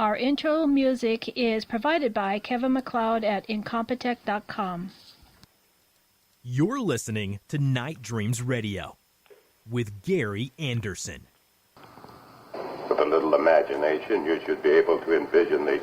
Our intro music is provided by Kevin MacLeod at Incompetech.com. You're listening to Night Dreams Radio with Gary Anderson. With a little imagination, you should be able to envision the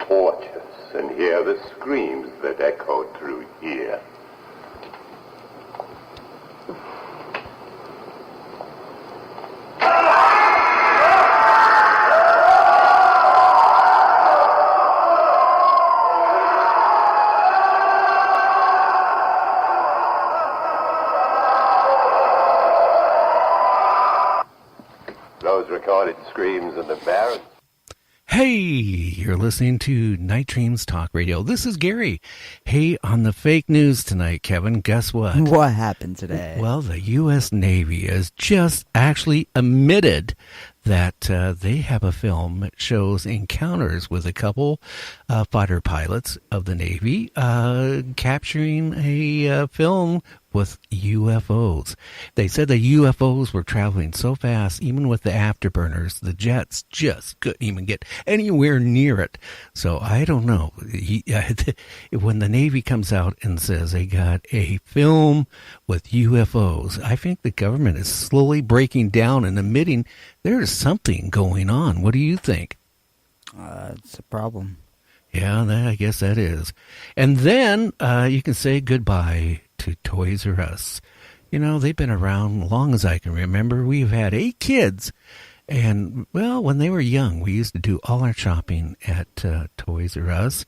torches and hear the screams that echoed through here. Those recorded screams of the Baron. Hey, you're listening to Night Dreams Talk Radio. This is Gary. Hey, on the fake news tonight, Kevin, guess what? What happened today? Well, the U.S. Navy has just actually admitted that they have a film that shows encounters with a couple fighter pilots of the Navy capturing a film with UFOs. They said the UFOs were traveling so fast, even with the afterburners, the jets just couldn't even get anywhere near it. So I don't know. When the Navy comes out and says they got a film with UFOs, I think the government is slowly breaking down and admitting there's something going on. What do you think? It's a problem. Yeah, I guess that is. And then you can say goodbye to Toys R Us. You know, they've been around as long as I can remember. We've had 8 kids. And, well, when they were young, we used to do all our shopping at Toys R Us.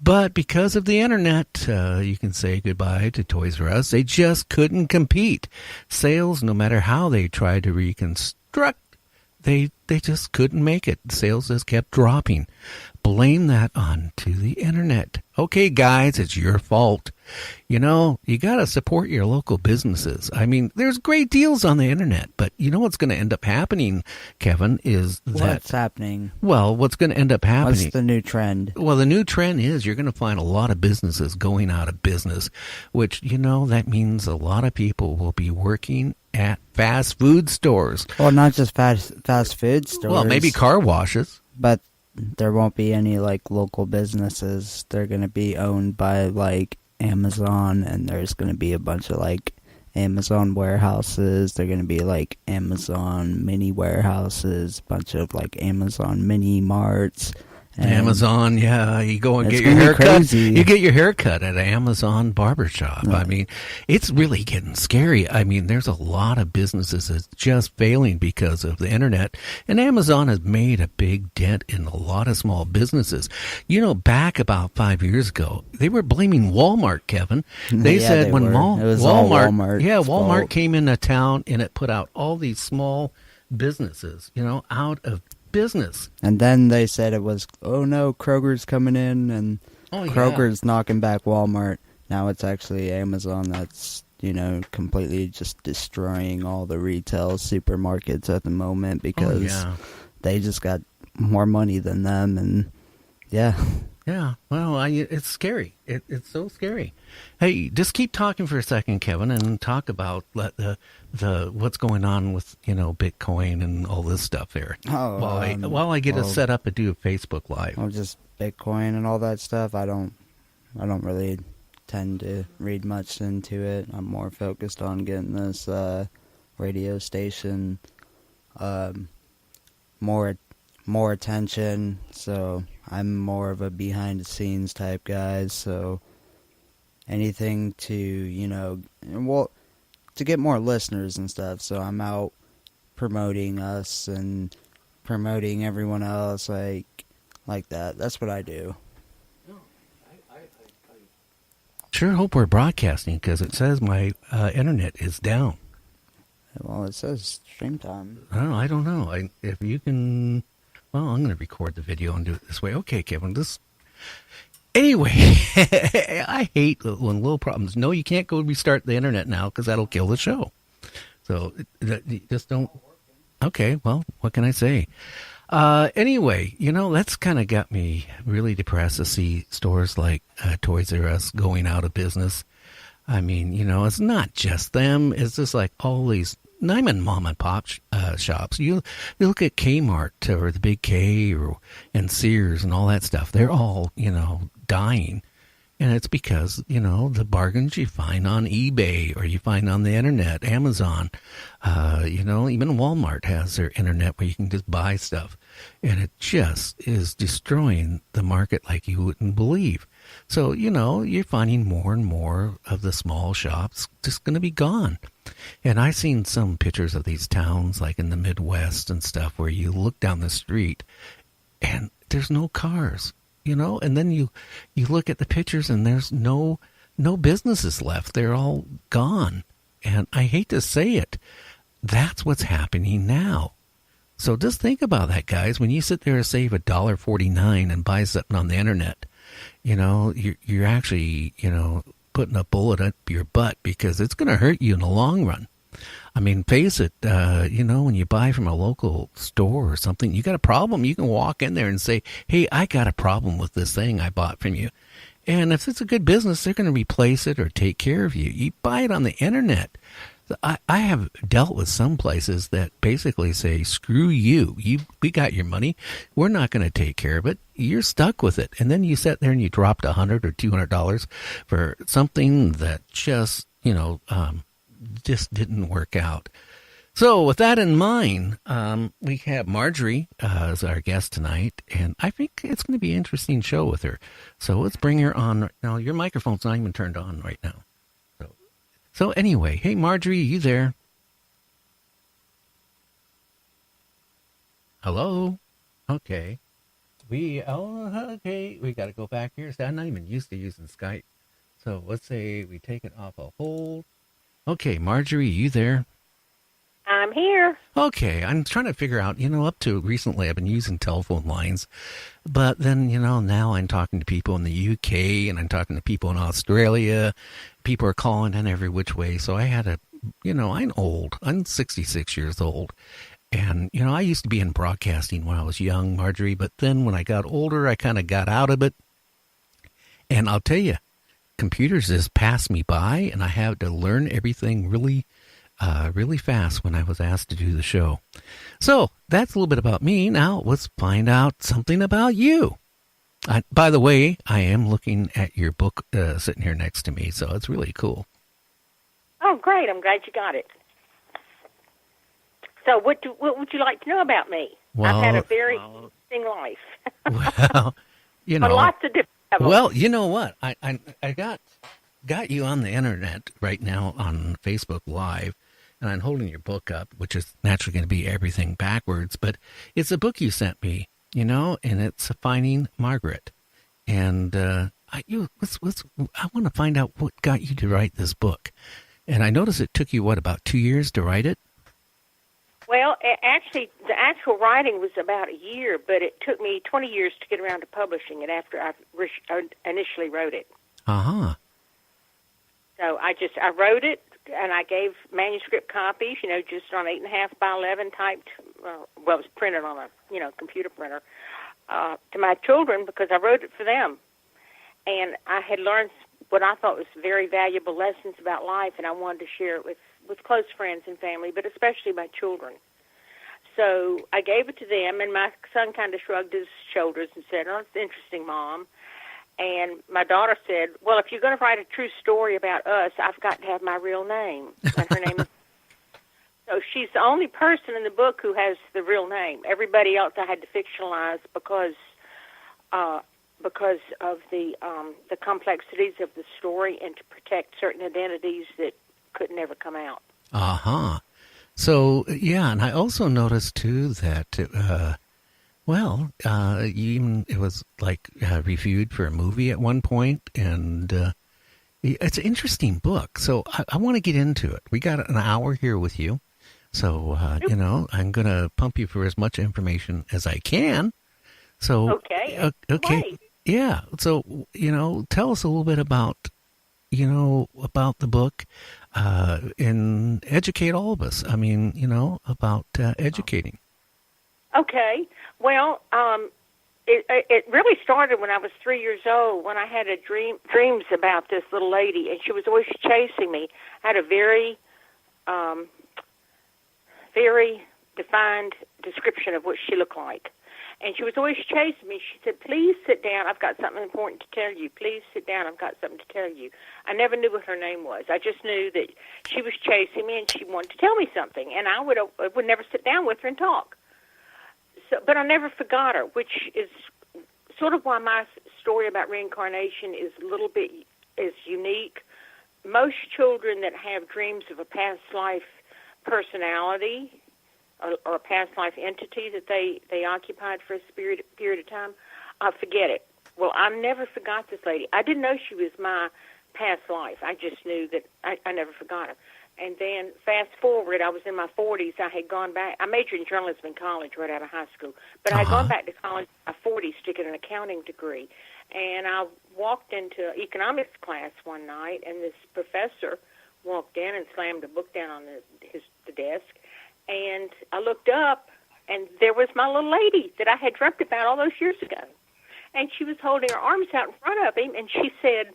But because of the internet, you can say goodbye to Toys R Us. They just couldn't compete. Sales, no matter how they tried to reconstruct, they just couldn't make it. Sales just kept dropping. Blame that on to the internet. Okay, guys, it's your fault. You know, you got to support your local businesses. I mean, there's great deals on the internet, but you know what's going to end up happening, Kevin, is that... What's happening? Well, what's going to end up happening... What's the new trend? Well, the new trend is you're going to find a lot of businesses going out of business, which, you know, that means a lot of people will be working at fast food stores. Well, not just fast food stores. Well, maybe car washes. But there won't be any, like, local businesses. They're going to be owned by, like, Amazon, and there's going to be a bunch of, like, Amazon warehouses. They're going to be, like, Amazon mini warehouses, bunch of, like, Amazon mini marts. Amazon, yeah, you go and get your hair cut. You get your hair cut at an Amazon barbershop. I mean, it's really getting scary. I mean, there's a lot of businesses that's just failing because of the internet, and Amazon has made a big dent in a lot of small businesses. You know, back about 5 years ago, they were blaming Walmart, Kevin. They said when Walmart came into town and it put out all these small businesses, you know, out of business. And then they said it was, oh no, Kroger's coming in, and Kroger's knocking back Walmart. Now it's actually Amazon that's, you know, completely just destroying all the retail supermarkets at the moment because they just got more money than them, and yeah. Yeah, well, it's scary. It's so scary. Hey, just keep talking for a second, Kevin, and talk about the what's going on with, you know, Bitcoin and all this stuff there. While I get it set up and do a Facebook Live. Well, just Bitcoin and all that stuff. I don't really tend to read much into it. I'm more focused on getting this radio station more attention, so I'm more of a behind-the-scenes type guy, so anything to, you know, well, to get more listeners and stuff, so I'm out promoting us and promoting everyone else, like that. That's what I do. Sure hope we're broadcasting, because it says my internet is down. Well, it says stream time. Oh, I don't know. If you can... Well, I'm going to record the video and do it this way. Okay, Kevin, Anyway, I hate when little problems. No, you can't go restart the internet now because that'll kill the show. So just don't... Okay, well, what can I say? Anyway, you know, that's kind of got me really depressed to see stores like Toys R Us going out of business. I mean, you know, it's not just them. It's just like all these in mom and pop shops. You look at Kmart or the Big K and Sears and all that stuff. They're all, dying. And it's because, the bargains you find on eBay or you find on the internet, Amazon, even Walmart has their internet where you can just buy stuff. And it just is destroying the market like you wouldn't believe. So, you're finding more and more of the small shops just going to be gone. And I've seen some pictures of these towns like in the Midwest and stuff where you look down the street and there's no cars. And then you look at the pictures and there's no businesses left. They're all gone. And I hate to say it, that's what's happening now. So just think about that, guys. When you sit there and save $1.49 and buy something on the internet, you're actually, putting a bullet up your butt because it's going to hurt you in the long run. I mean, face it, when you buy from a local store or something, you got a problem, you can walk in there and say, hey, I got a problem with this thing I bought from you. And if it's a good business, they're going to replace it or take care of you. You buy it on the internet. I have dealt with some places that basically say, screw you. We got your money. We're not going to take care of it. You're stuck with it. And then you sit there and you dropped $100 or $200 for something that just didn't work out. So with that in mind, we have Margary as our guest tonight, and I think it's going to be an interesting show with her. So let's bring her on right now. Your microphone's not even turned on right now. So anyway, hey Margary, you there? Hello? Okay. We got to go back here. So I'm not even used to using Skype. So let's say we take it off a hold. Okay, Margary, you there? I'm here. Okay, I'm trying to figure out, up to recently I've been using telephone lines, but then, now I'm talking to people in the UK and I'm talking to people in Australia. People are calling in every which way. So I had I'm old. I'm 66 years old. And, I used to be in broadcasting when I was young, Margary, but then when I got older, I kind of got out of it. And I'll tell you, computers just passed me by and I had to learn everything really fast when I was asked to do the show. So that's a little bit about me. Now let's find out something about you. By the way, I am looking at your book sitting here next to me, so it's really cool. Oh, great. I'm glad you got it. So what would you like to know about me? Well, I've had a very interesting life. Well, But lots of different levels. Well, you know what? I got you on the internet right now on Facebook Live, and I'm holding your book up, which is naturally going to be everything backwards, but it's a book you sent me, and it's Finding Margaret. And I want to find out what got you to write this book. And I noticed it took you, about 2 years to write it? Well, actually, the actual writing was about a year, but it took me 20 years to get around to publishing it after I initially wrote it. Uh-huh. So I wrote it, and I gave manuscript copies, just on 8.5 by 11 typed, it was printed on a, computer printer, to my children because I wrote it for them. And I had learned what I thought was very valuable lessons about life, and I wanted to share it with close friends and family, but especially my children. So I gave it to them, and my son kind of shrugged his shoulders and said, "Oh, it's interesting, Mom." And my daughter said, "Well, if you're going to write a true story about us, I've got to have my real name." And her name is... So she's the only person in the book who has the real name. Everybody else I had to fictionalize because of the complexities of the story and to protect certain identities that could never come out. Uh-huh. So, yeah, and I also noticed, too, that, it was, reviewed for a movie at one point, and it's an interesting book. So I want to get into it. We got an hour here with you, so, I'm going to pump you for as much information as I can. So, okay. Okay. Yeah. So, tell us a little bit about the book, and educate all of us. I mean, about educating. Okay. Well, it really started when I was 3 years old, when I had dreams about this little lady, and she was always chasing me. I had a very very defined description of what she looked like. And she was always chasing me. She said, please sit down. I've got something important to tell you. Please sit down. I've got something to tell you. I never knew what her name was. I just knew that she was chasing me and she wanted to tell me something. And I would never sit down with her and talk. So, but I never forgot her, which is sort of why my story about reincarnation is a little bit is unique. Most children that have dreams of a past life personality or a past life entity that they occupied for a period of time, forget it. Well, I never forgot this lady. I didn't know she was my past life. I just knew that I never forgot her. And then fast forward, I was in my 40s. I had gone back. I majored in journalism in college right out of high school. But I had gone back to college in my 40s to get an accounting degree. And I walked into economics class one night, and this professor walked in and slammed a book down on the desk. And I looked up, and there was my little lady that I had dreamt about all those years ago. And she was holding her arms out in front of him, and she said,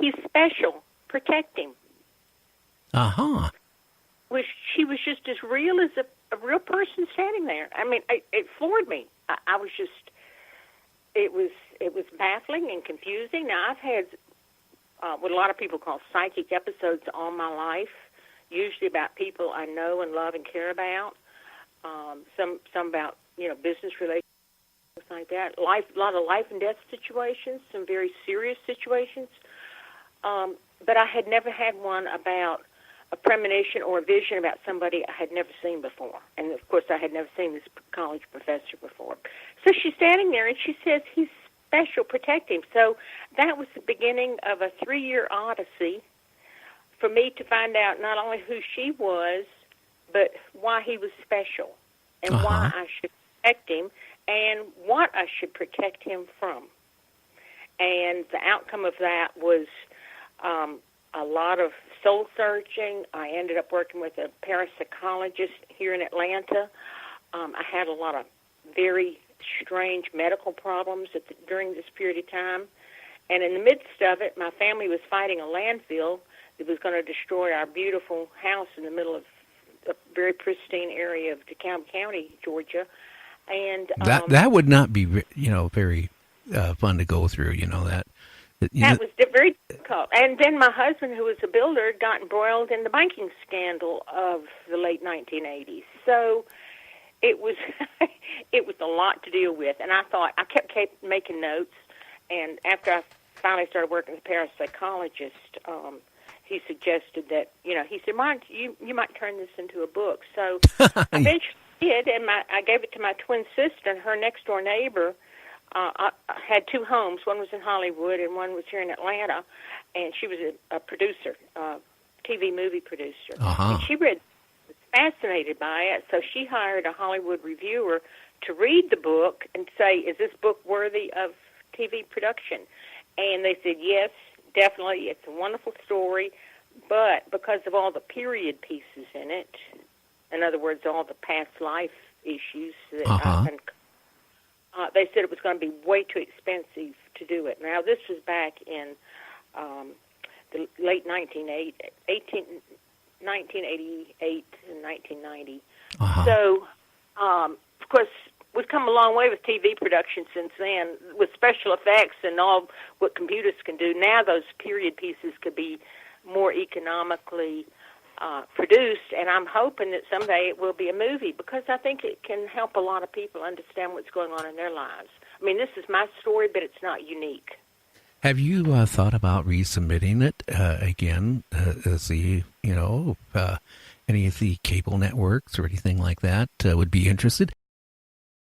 he's special. Protect him. Uh-huh. She was just as real as a real person standing there. I mean, it floored me. I was just, it was baffling and confusing. Now, I've had what a lot of people call psychic episodes all my life, usually about people I know and love and care about. Some about, business relations, like that. A lot of life and death situations, some very serious situations. But I had never had one about a premonition or a vision about somebody I had never seen before. And, of course, I had never seen this college professor before. So she's standing there, and she says, he's special, protect him. So that was the beginning of a 3-year odyssey for me to find out not only who she was, but why he was special and why I should protect him and what I should protect him from. And the outcome of that was a lot of soul-searching. I ended up working with a parapsychologist here in Atlanta. I had a lot of very strange medical problems during this period of time. And in the midst of it, my family was fighting a landfill that was going to destroy our beautiful house in the middle of a very pristine area of DeKalb County, Georgia. And that would not be, very fun to go through, that. That was very difficult. And then my husband, who was a builder, got embroiled in the banking scandal of the late 1980s. So it was it was a lot to deal with. And I kept making notes. And after I finally started working with a parapsychologist, he suggested that, he said, "Mom, you might turn this into a book." So I eventually did, and I gave it to my twin sister, and her next-door neighbor. I had 2 homes. One was in Hollywood and one was here in Atlanta, and she was a producer, TV movie producer. And she was fascinated by it, so she hired a Hollywood reviewer to read the book and say, is this book worthy of TV production? And they said, yes, definitely. It's a wonderful story, but because of all the period pieces in it, in other words, all the past life issues that they said it was going to be way too expensive to do it. Now, this was back in the late 1988 and 1990. So, of course, we've come a long way with TV production since then, with special effects and all what computers can do. Now those period pieces could be more economically produced, and I'm hoping that someday it will be a movie because I think it can help a lot of people understand what's going on in their lives. I mean, this is my story, but it's not unique. Have you thought about resubmitting it again as the, any of the cable networks or anything like that would be interested?